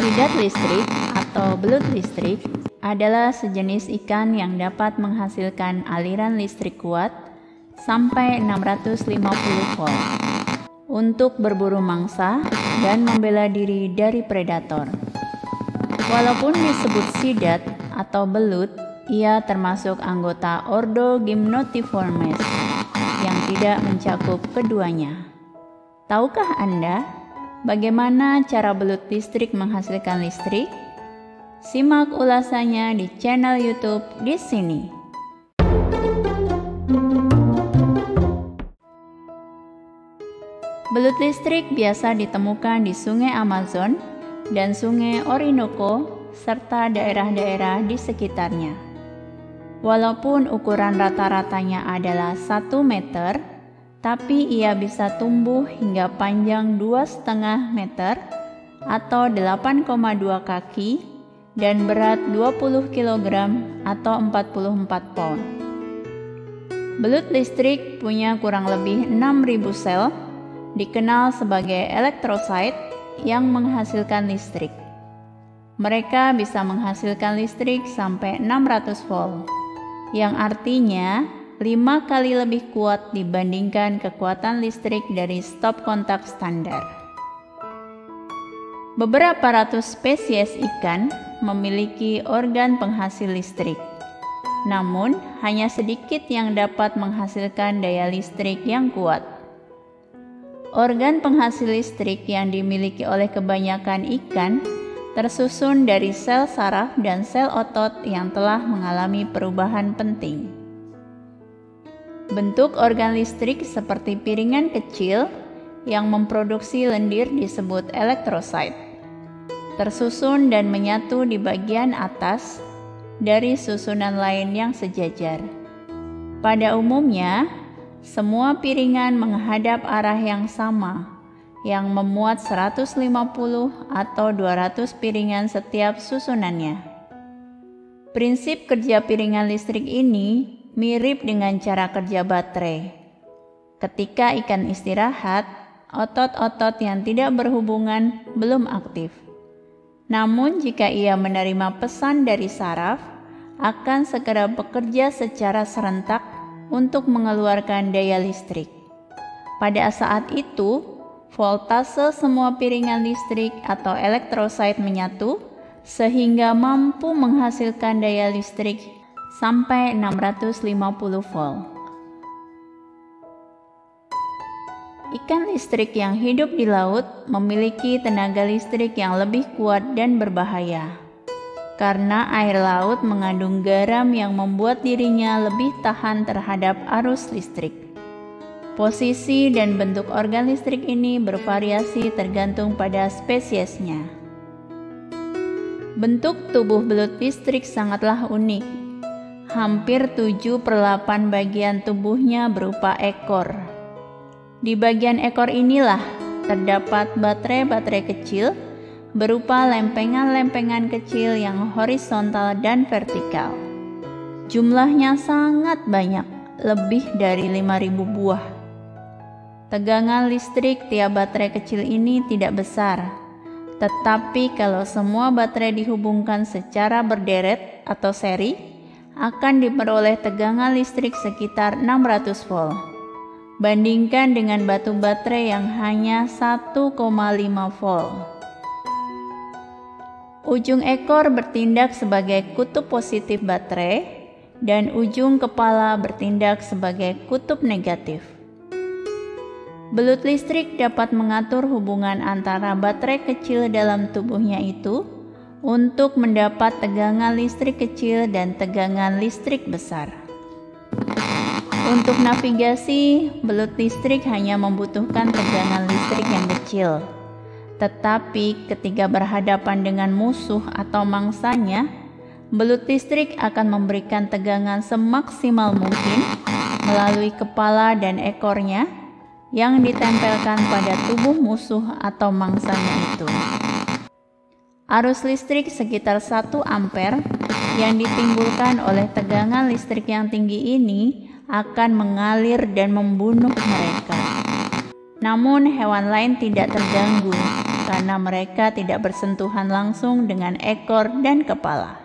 Sidat listrik atau belut listrik adalah sejenis ikan yang dapat menghasilkan aliran listrik kuat sampai 650 volt untuk berburu mangsa dan membela diri dari predator. Walaupun disebut sidat atau belut, ia termasuk anggota ordo Gymnotiformes yang tidak mencakup keduanya. Tahukah Anda bagaimana cara belut listrik menghasilkan listrik? Simak ulasannya di channel YouTube di sini. Belut listrik biasa ditemukan di Sungai Amazon dan Sungai Orinoco serta daerah-daerah di sekitarnya. Walaupun ukuran rata-ratanya adalah 1 meter, tapi ia bisa tumbuh hingga panjang 2,5 meter atau 8,2 kaki dan berat 20 kg atau 44 pound. Belut listrik punya kurang lebih 6.000 sel, dikenal sebagai elektrosit yang menghasilkan listrik. Mereka bisa menghasilkan listrik sampai 600 volt, yang artinya 5 kali lebih kuat dibandingkan kekuatan listrik dari stop kontak standar. Beberapa ratus spesies ikan memiliki organ penghasil listrik, namun hanya sedikit yang dapat menghasilkan daya listrik yang kuat. Organ penghasil listrik yang dimiliki oleh kebanyakan ikan tersusun dari sel saraf dan sel otot yang telah mengalami perubahan penting. Bentuk organ listrik seperti piringan kecil yang memproduksi lendir disebut elektrosit, tersusun dan menyatu di bagian atas dari susunan lain yang sejajar. Pada umumnya, semua piringan menghadap arah yang sama, yang memuat 150 atau 200 piringan setiap susunannya. Prinsip kerja piringan listrik ini mirip dengan cara kerja baterai. Ketika ikan istirahat, otot-otot yang tidak berhubungan belum aktif. Namun jika ia menerima pesan dari saraf, akan segera bekerja secara serentak untuk mengeluarkan daya listrik. Pada saat itu, voltase semua piringan listrik atau elektrosit menyatu sehingga mampu menghasilkan daya listrik sampai 650 volt. Ikan listrik yang hidup di laut memiliki tenaga listrik yang lebih kuat dan berbahaya, karena air laut mengandung garam yang membuat dirinya lebih tahan terhadap arus listrik. Posisi dan bentuk organ listrik ini bervariasi tergantung pada spesiesnya. Bentuk tubuh belut listrik sangatlah unik. Hampir 7/8 bagian tubuhnya berupa ekor. Di bagian ekor inilah terdapat baterai-baterai kecil berupa lempengan-lempengan kecil yang horizontal dan vertikal. Jumlahnya sangat banyak, lebih dari 5.000 buah. Tegangan listrik tiap baterai kecil ini tidak besar, tetapi kalau semua baterai dihubungkan secara berderet atau seri, akan diperoleh tegangan listrik sekitar 600 volt. Bandingkan dengan batu baterai yang hanya 1,5 volt. Ujung ekor bertindak sebagai kutub positif baterai dan ujung kepala bertindak sebagai kutub negatif. Belut listrik dapat mengatur hubungan antara baterai kecil dalam tubuhnya itu untuk mendapat tegangan listrik kecil dan tegangan listrik besar. Untuk navigasi, belut listrik hanya membutuhkan tegangan listrik yang kecil. Tetapi ketika berhadapan dengan musuh atau mangsanya, belut listrik akan memberikan tegangan semaksimal mungkin melalui kepala dan ekornya yang ditempelkan pada tubuh musuh atau mangsanya itu. Arus listrik sekitar 1 ampere yang ditimbulkan oleh tegangan listrik yang tinggi ini akan mengalir dan membunuh mereka. Namun hewan lain tidak terganggu karena mereka tidak bersentuhan langsung dengan ekor dan kepala.